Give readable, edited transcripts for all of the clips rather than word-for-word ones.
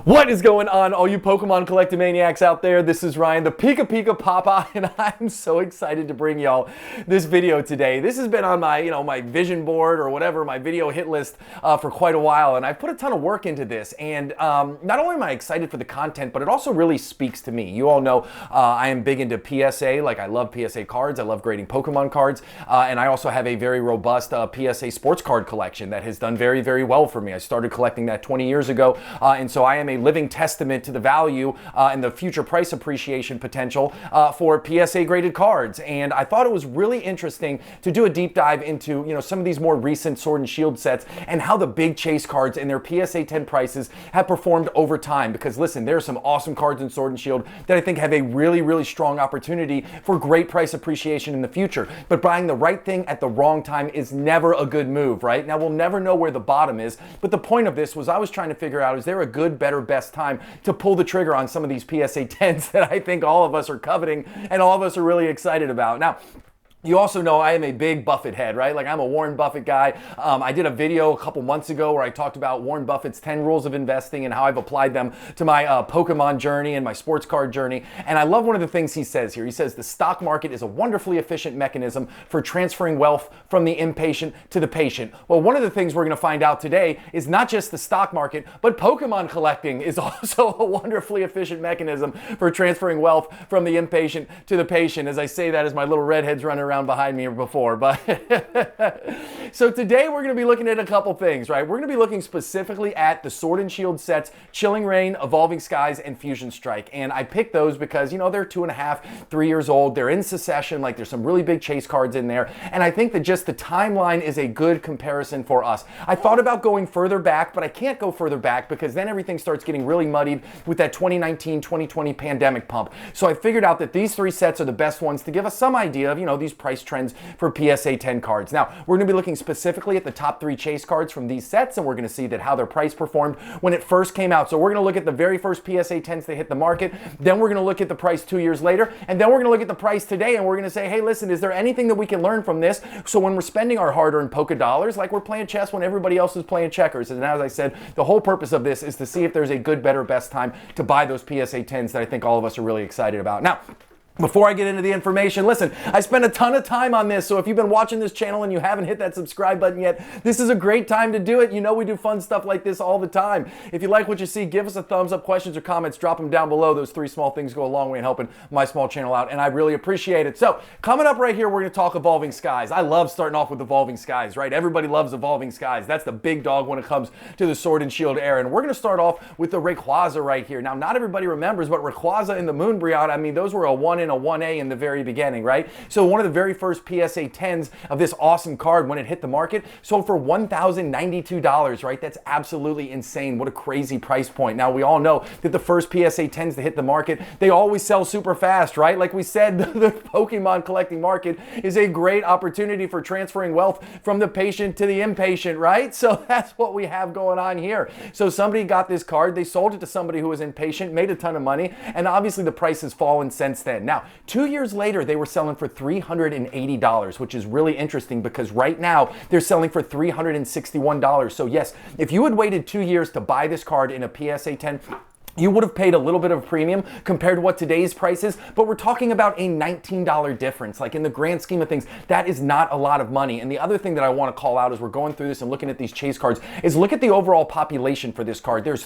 What is going on, all you Pokemon collecting maniacs out there? This is Ryan, the PikiPikaPapa, and I'm so excited to bring y'all this video today. This has been on my, my vision board or whatever, my video hit list for quite a while, and I've put a ton of work into this. And not only am I excited for the content, but it also really speaks to me. You all know I am big into PSA. Like, I love PSA cards. I love grading Pokemon cards, and I also have a very robust PSA sports card collection that has done very, very well for me. I started collecting that 20 years ago, and so I am a living testament to the value and the future price appreciation potential for PSA graded cards. And I thought it was really interesting to do a deep dive into some of these more recent Sword and Shield sets and how the big chase cards and their PSA 10 prices have performed over time. Because listen, there are some awesome cards in Sword and Shield that I think have a really, really strong opportunity for great price appreciation in the future. But buying the right thing at the wrong time is never a good move, right? Now, we'll never know where the bottom is, but the point of this was I was trying to figure out, is there a good, better, best time to pull the trigger on some of these PSA 10s that I think all of us are coveting and all of us are really excited about. Now, you also know I am a big Buffett head, right? Like, I'm a Warren Buffett guy. I did a video a couple months ago where I talked about Warren Buffett's 10 rules of investing and how I've applied them to my Pokemon journey and my sports card journey. And I love one of the things he says here. He says the stock market is a wonderfully efficient mechanism for transferring wealth from the impatient to the patient. Well, one of the things we're going to find out today is not just the stock market, but Pokemon collecting is also a wonderfully efficient mechanism for transferring wealth from the impatient to the patient. As I say that, as my little redheads run around behind me before, but so today we're going to be looking at a couple things, right? We're going to be looking specifically at the Sword and Shield sets, Chilling Reign, Evolving Skies, and Fusion Strike. And I picked those because, they're 2.5, 3 years old. They're in succession. Like, there's some really big chase cards in there. And I think that just the timeline is a good comparison for us. I thought about going further back, but I can't go further back because then everything starts getting really muddied with that 2019, 2020 pandemic pump. So I figured out that these three sets are the best ones to give us some idea of, these price trends for PSA 10 cards. Now, we're going to be looking specifically at the top three chase cards from these sets, and we're going to see that how their price performed when it first came out. So we're going to look at the very first PSA 10s that hit the market, then we're going to look at the price 2 years later, and then we're going to look at the price today, and we're going to say, hey, listen, is there anything that we can learn from this? So when we're spending our hard-earned Poké dollars, like we're playing chess when everybody else is playing checkers. And as I said, the whole purpose of this is to see if there's a good, better, best time to buy those PSA 10s that I think all of us are really excited about. Now, before I get into the information, listen, I spent a ton of time on this, so if you've been watching this channel and you haven't hit that subscribe button yet, this is a great time to do it. We do fun stuff like this all the time. If you like what you see, give us a thumbs up, questions or comments, drop them down below. Those three small things go a long way in helping my small channel out, and I really appreciate it. So, coming up right here, we're going to talk Evolving Skies. I love starting off with Evolving Skies, right? Everybody loves Evolving Skies. That's the big dog when it comes to the Sword and Shield era, and we're going to start off with the Rayquaza right here. Now, not everybody remembers, but Rayquaza and the Umbreon, I mean, those were a 1 and a 1A in the very beginning, right? So one of the very first PSA 10s of this awesome card when it hit the market sold for $1,092, right? That's absolutely insane. What a crazy price point. Now, we all know that the first PSA 10s to hit the market, they always sell super fast, right? Like we said, the Pokemon collecting market is a great opportunity for transferring wealth from the patient to the impatient, right? So that's what we have going on here. So somebody got this card, they sold it to somebody who was impatient, made a ton of money, and obviously the price has fallen since then. Now, 2 years later, they were selling for $380, which is really interesting because right now they're selling for $361. So yes, if you had waited 2 years to buy this card in a PSA 10, you would have paid a little bit of a premium compared to what today's price is, but we're talking about a $19 difference. Like, in the grand scheme of things, that is not a lot of money. And the other thing that I want to call out as we're going through this and looking at these chase cards is look at the overall population for this card. There's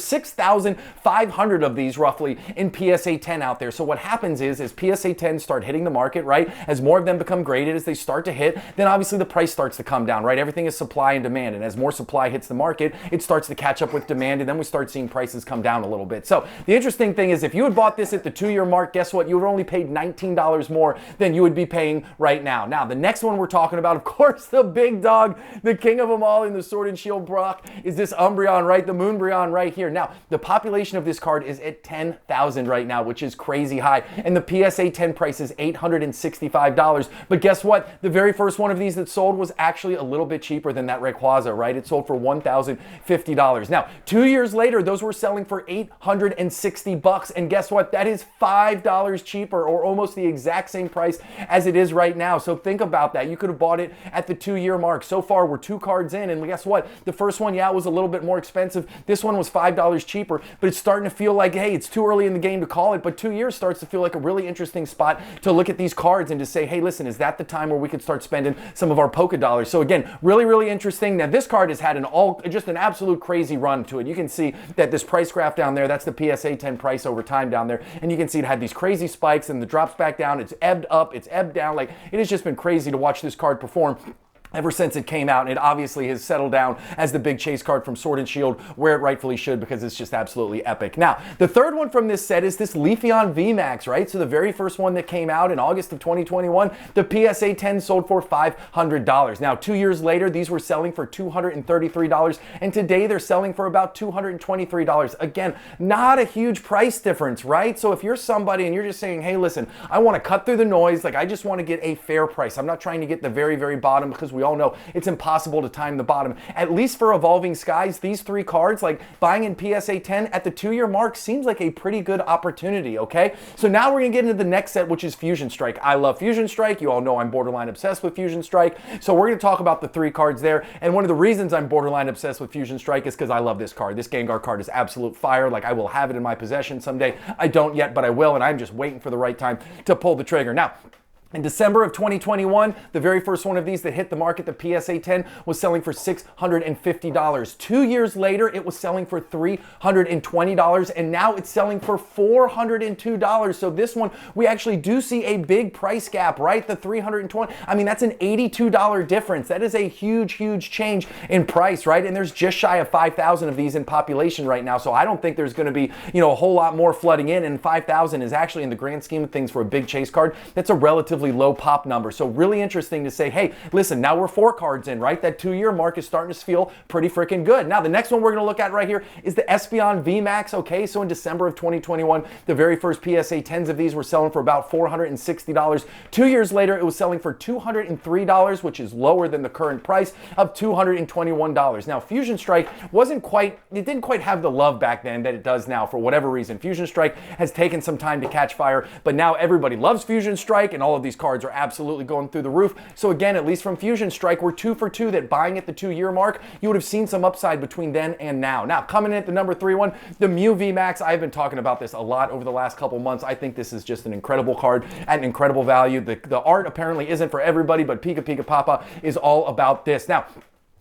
6,500 of these roughly in PSA 10 out there. So what happens is, as PSA 10 start hitting the market, right, as more of them become graded, as they start to hit, then obviously the price starts to come down, right? Everything is supply and demand. And as more supply hits the market, it starts to catch up with demand, and then we start seeing prices come down a little bit. So the interesting thing is, if you had bought this at the 2-year mark, guess what? You would have only paid $19 more than you would be paying right now. Now, the next one we're talking about, of course, the big dog, the king of them all in the Sword and Shield block, is this Umbreon, right? The Umbreon right here. Now, the population of this card is at 10,000 right now, which is crazy high. And the PSA 10 price is $865. But guess what? The very first one of these that sold was actually a little bit cheaper than that Rayquaza, right? It sold for $1,050. Now, 2 years later, those were selling selling for $860. And guess what? That is $5 cheaper, or almost the exact same price as it is right now. So think about that. You could have bought it at the 2-year mark. So far, we're 2 cards in, and guess what? The first one, yeah, was a little bit more expensive. This one was $5 cheaper, but it's starting to feel like, hey, it's too early in the game to call it, but 2 years starts to feel like a really interesting spot to look at these cards and to say, hey, listen, is that the time where we could start spending some of our Poké dollars? So again, really, really interesting. Now, this card has had just an absolute crazy run to it. You can see that this price graph down there, that's the PSA 10 price over time down there, and you can see it had these crazy spikes and the drops back down. It's ebbed up, it's ebbed down. Like, it has just been crazy to watch this card perform ever since it came out, and it obviously has settled down as the big chase card from Sword and Shield, where it rightfully should, because it's just absolutely epic. Now, the third one from this set is this Leafeon VMAX, right? So the very first one that came out in August of 2021, the PSA 10 sold for $500. Now, 2 years later, these were selling for $233, and today they're selling for about $223. Again, not a huge price difference, right? So if you're somebody and you're just saying, hey, listen, I want to cut through the noise, like I just want to get a fair price. I'm not trying to get the very, very bottom, because we all know it's impossible to time the bottom. At least for Evolving Skies, these 3 cards, like buying in PSA 10 at the 2-year mark, seems like a pretty good opportunity, okay? So now we're gonna get into the next set, which is Fusion Strike. I love Fusion Strike. You all know I'm borderline obsessed with Fusion Strike. So we're gonna talk about the 3 cards there. And one of the reasons I'm borderline obsessed with Fusion Strike is because I love this card. This Gengar card is absolute fire. Like, I will have it in my possession someday. I don't yet, but I will, and I'm just waiting for the right time to pull the trigger. Now, in December of 2021, the very first one of these that hit the market, the PSA 10, was selling for $650. 2 years later, it was selling for $320, and now it's selling for $402. So this one, we actually do see a big price gap, right? The $320, I mean, that's an $82 difference. That is a huge, huge change in price, right? And there's just shy of 5,000 of these in population right now, so I don't think there's gonna be, a whole lot more flooding in, and 5,000 is actually, in the grand scheme of things for a big chase card, that's a relatively low pop number. So really interesting to say, hey, listen, now we're 4 cards in, right? That 2-year mark is starting to feel pretty freaking good. Now, the next one we're going to look at right here is the Espeon VMAX, okay? So in December of 2021, the very first PSA 10s of these were selling for about $460. 2 years later, it was selling for $203, which is lower than the current price of $221. Now, Fusion Strike didn't quite have the love back then that it does now for whatever reason. Fusion Strike has taken some time to catch fire, but now everybody loves Fusion Strike, and all of these cards are absolutely going through the roof. So again, at least from Fusion Strike, we're 2 for 2 that buying at the 2-year mark, you would have seen some upside between then and now. Now, coming in at the number 3 one, the Mew VMAX. I've been talking about this a lot over the last couple months. I think this is just an incredible card at an incredible value. The art apparently isn't for everybody, but PikiPikaPapa is all about this. Now,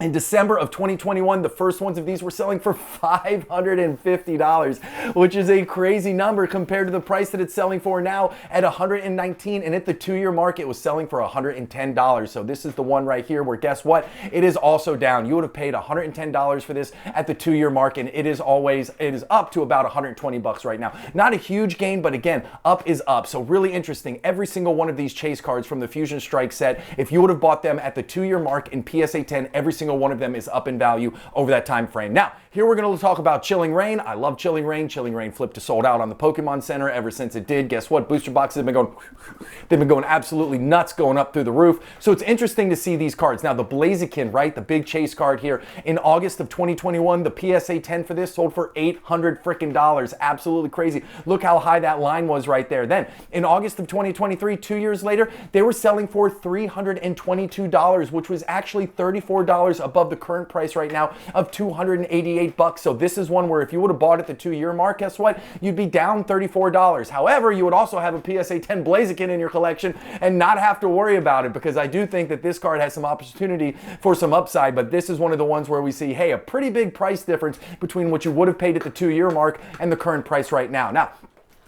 in December of 2021, the first ones of these were selling for $550, which is a crazy number compared to the price that it's selling for now at $119. And at the 2-year mark, it was selling for $110. So this is the one right here where, guess what? It is also down. You would have paid $110 for this at the 2-year mark, and it is up to about $120 right now. Not a huge gain, but again, up is up. So really interesting. Every single one of these chase cards from the Fusion Strike set, if you would have bought them at the 2-year mark in PSA 10, every single one of them is up in value over that time frame. Now, here we're going to talk about Chilling Reign. I love Chilling Reign. Chilling Reign flipped to sold out on the Pokemon Center ever since it did. Guess what? Booster boxes have been going absolutely nuts, going up through the roof. So it's interesting to see these cards. Now, the Blaziken, right? The big chase card here. In August of 2021, the PSA 10 for this sold for $800 freaking dollars. Absolutely crazy. Look how high that line was right there. Then, in August of 2023, 2 years later, they were selling for $322, which was actually $34 above the current price right now of $288. So this is one where if you would have bought at the 2-year mark, guess what? You'd be down $34. However, you would also have a PSA 10 Blaziken in your collection and not have to worry about it, because I do think that this card has some opportunity for some upside, but this is one of the ones where we see, hey, a pretty big price difference between what you would have paid at the 2-year mark and the current price right now. Now,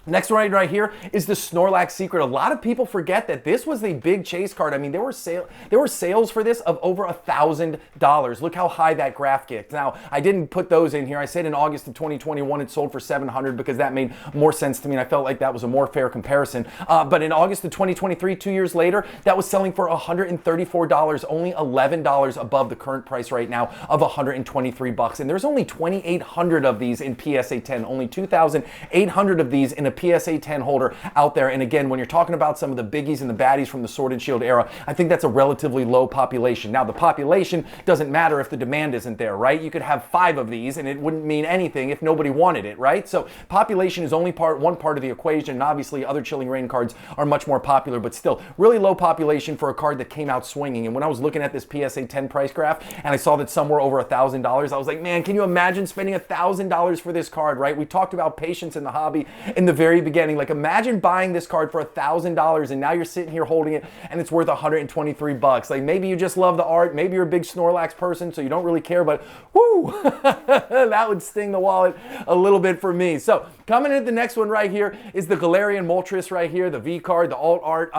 next one right here is the Snorlax Secret. A lot of people forget that this was the big chase card. I mean, there were sales for this of over $1,000. Look how high that graph gets. Now, I didn't put those in here. I said in August of 2021 it sold for $700 because that made more sense to me, and I felt like that was a more fair comparison. But in August of 2023, 2 years later, that was selling for $134, only $11 above the current price right now of $123. And there's only 2,800 of these in PSA 10, only 2,800 of these in a PSA 10 holder out there. And again, when you're talking about some of the biggies and the baddies from the Sword and Shield era, I think that's a relatively low population. Now, the population doesn't matter if the demand isn't there, right? You could have 5 of these and it wouldn't mean anything if nobody wanted it, right? So population is only one part of the equation, and obviously other Chilling Reign cards are much more popular, but still really low population for a card that came out swinging. And when I was looking at this PSA 10 price graph and I saw that some were over $1,000, I was like, man, can you imagine spending $1,000 for this card, right? We talked about patience in the hobby in the very beginning. Like, imagine buying this card for $1,000 and now you're sitting here holding it and it's worth 123 bucks. Like, maybe you just love the art, maybe you're a big Snorlax person so you don't really care, but whoo, that would sting the wallet a little bit for me. So coming in, the next one right here is the Umbreon and Moltres right here, the V card, the alt art.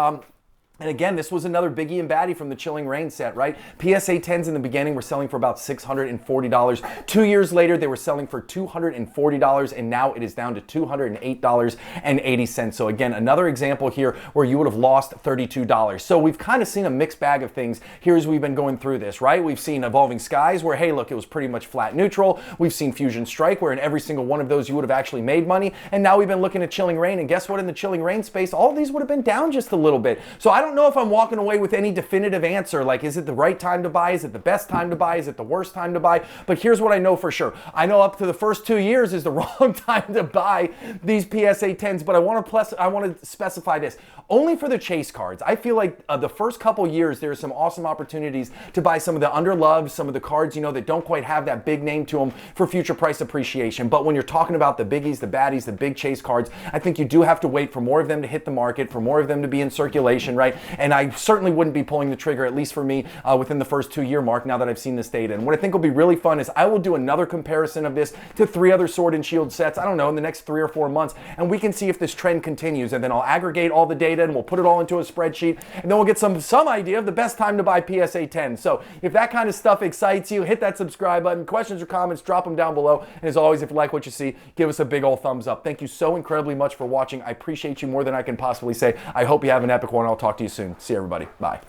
And again, this was another biggie and baddie from the Chilling Reign set, right? PSA 10s in the beginning were selling for about $640. 2 years later, they were selling for $240, and now it is down to $208.80. So again, another example here where you would have lost $32. So we've kind of seen a mixed bag of things here as we've been going through this, right? We've seen Evolving Skies where, hey, look, it was pretty much flat neutral. We've seen Fusion Strike where in every single one of those you would have actually made money. And now we've been looking at Chilling Reign, and guess what? In the Chilling Reign space, all of these would have been down just a little bit. So I don't know if I'm walking away with any definitive answer, like, is it the right time to buy? Is it the best time to buy? Is it the worst time to buy? But here's what I know for sure. I know up to the first 2 years is the wrong time to buy these PSA 10s, but I want to specify this. Only for the chase cards. I feel like the first couple years, there's some awesome opportunities to buy some of the underloved, some of the cards, you know, that don't quite have that big name to them for future price appreciation. But when you're talking about the biggies, the baddies, the big chase cards, I think you do have to wait for more of them to hit the market, for more of them to be in circulation, right? And I certainly wouldn't be pulling the trigger, at least for me, within the first 2 year mark now that I've seen this data. And what I think will be really fun is I will do another comparison of this to 3 other Sword and Shield sets, I don't know, in the next 3 or 4 months, and we can see if this trend continues, and then I'll aggregate all the data and we'll put it all into a spreadsheet, and then we'll get some idea of the best time to buy PSA 10. So if that kind of stuff excites you, hit that subscribe button. Questions or comments, drop them down below. And as always, if you like what you see, give us a big old thumbs up. Thank you so incredibly much for watching. I appreciate you more than I can possibly say. I hope you have an epic one. I'll talk to you soon. See you, everybody. Bye.